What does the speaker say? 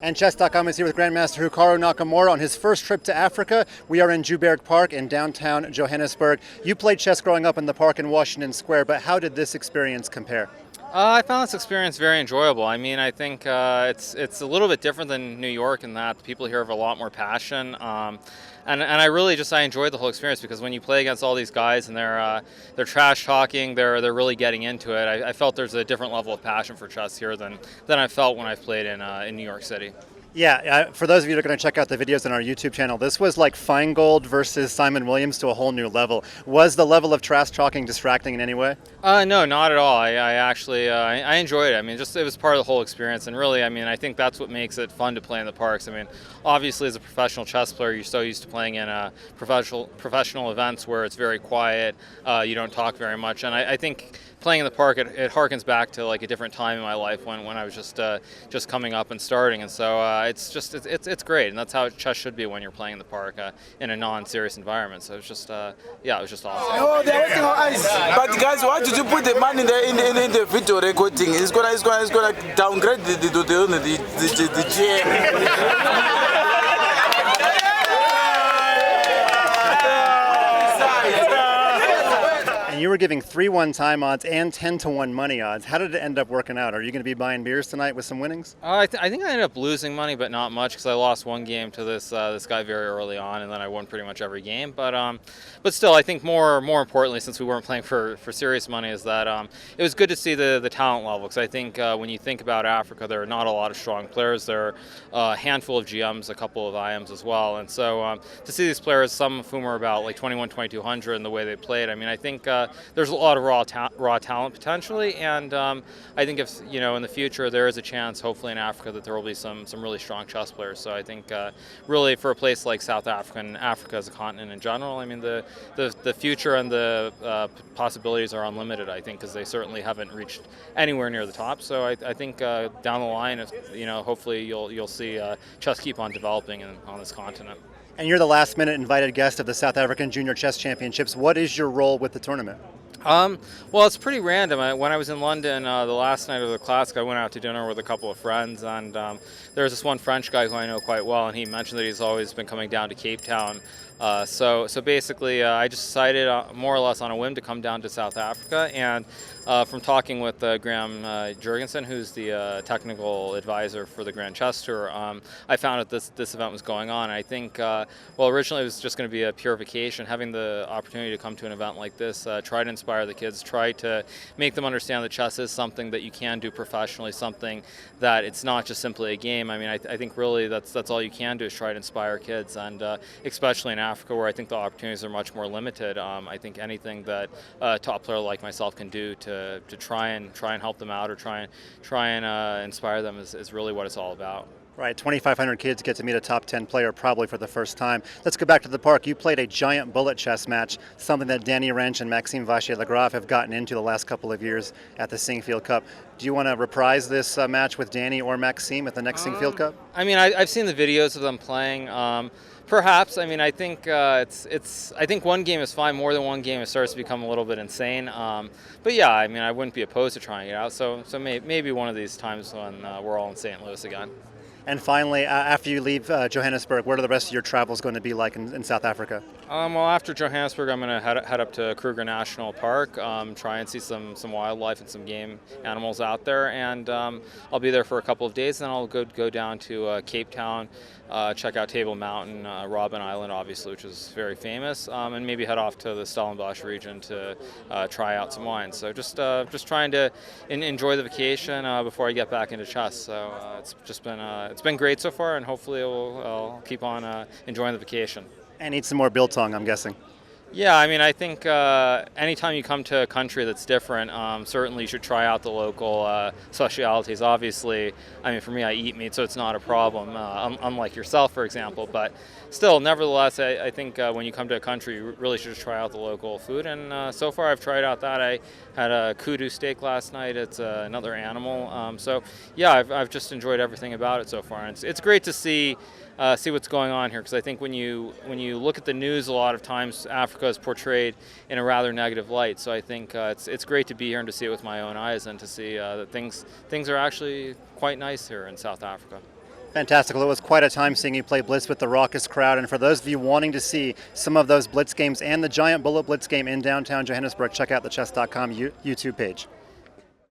And Chess.com is here with Grandmaster Hikaru Nakamura on his first trip to Africa. We are in Joburg Park in downtown Johannesburg. You played chess growing up in the park in Washington Square, but how did this experience compare? I found this experience very enjoyable. I think it's a little bit different than New York in that the people here have a lot more passion, and I really I enjoyed the whole experience because when you play against all these guys and they're trash talking, they're really getting into it. I felt there's a different level of passion for chess here than I felt when I played in New York City. Yeah, for those of you that are going to check out the videos on our YouTube channel, this was like Feingold versus Simon Williams to a whole new level. Was the level of trash talking distracting in any way? No, not at all. I actually I enjoyed it. It was part of the whole experience, and really, I think that's what makes it fun to play in the parks. Obviously, as a professional chess player, you're so used to playing in professional events where it's very quiet. You don't talk very much, and I think playing in the park it harkens back to like a different time in my life when I was just coming up and starting, and so it's great, and that's how chess should be when you're playing in the park in a non-serious environment. So it was just it was just awesome. Oh, they're working on ice. But guys, why did you put the man in the video recording? It's gonna downgrade the GM. And you were giving 3-1 time odds and 10-1 money odds. How did it end up working out? Are you going to be buying beers tonight with some winnings? I think I ended up losing money, but not much because I lost one game to this guy very early on, and then I won pretty much every game. But still, I think more importantly, since we weren't playing for serious money, is that it was good to see the talent level. Because I think when you think about Africa, there are not a lot of strong players. There are a handful of GMs, a couple of IMs as well, and so to see these players, some of whom are about like 21, 2200, and the way they played, I think there's a lot of raw talent potentially, and I think if in the future there is a chance, hopefully in Africa, that there will be some really strong chess players. So I think really for a place like South Africa and Africa as a continent in general, the future and the possibilities are unlimited. I think because they certainly haven't reached anywhere near the top. So I think down the line, hopefully you'll see chess keep on developing on this continent. And you're the last-minute invited guest of the South African Junior Chess Championships. What is your role with the tournament? Well, it's pretty random. When I was in London the last night of the Classic, I went out to dinner with a couple of friends, and there was this one French guy who I know quite well, and he mentioned that he's always been coming down to Cape Town. So basically, I just decided more or less on a whim to come down to South Africa, and from talking with Graham Jurgensen, who's the technical advisor for the Grand Chess Tour, I found that this event was going on. And I think, originally it was just going to be a pure vacation. Having the opportunity to come to an event like this, try to inspire the kids, try to make them understand that chess is something that you can do professionally, something that it's not just simply a game. I think really that's all you can do is try to inspire kids, and especially in Africa, where I think the opportunities are much more limited. I think anything that a top player like myself can do to try and help them out or try and inspire them is really what it's all about. Right, 2,500 kids get to meet a top 10 player probably for the first time. Let's go back to the park. You played a giant bullet chess match, something that Danny Wrench and Maxime Vachier-Lagrave have gotten into the last couple of years at the Singfield Cup. Do you want to reprise this match with Danny or Maxime at the next Singfield Cup? I've seen the videos of them playing. Perhaps. I think I think one game is fine. More than one game, it starts to become a little bit insane. But yeah, I wouldn't be opposed to trying it out. So maybe one of these times when we're all in St. Louis again. And finally, after you leave Johannesburg, what are the rest of your travels going to be like in South Africa? Well, after Johannesburg, I'm going to head up to Kruger National Park, try and see some wildlife and some game animals out there, and I'll be there for a couple of days. Then I'll go down to Cape Town, check out Table Mountain, Robben Island, obviously, which is very famous, and maybe head off to the Stellenbosch region to try out some wines. So just trying to enjoy the vacation before I get back into chess. So it's been great so far, and hopefully I'll keep on enjoying the vacation. And eat some more biltong, I'm guessing. Yeah, I think anytime you come to a country that's different, certainly you should try out the local specialities. Obviously, for me, I eat meat, so it's not a problem, unlike yourself, for example. But still, nevertheless, I think when you come to a country, you really should just try out the local food. And so far, I've tried out that. I had a kudu steak last night. It's another animal. So yeah, I've just enjoyed everything about it so far. And it's great to see what's going on here, because I think when you look at the news, a lot of times Africa is portrayed in a rather negative light. So I think it's great to be here and to see it with my own eyes, and to see that things are actually quite nice here in South Africa. Fantastic. Well, it was quite a time seeing you play Blitz with the raucous crowd. And for those of you wanting to see some of those Blitz games and the Giant Bullet Blitz game in downtown Johannesburg, check out the Chess.com YouTube page.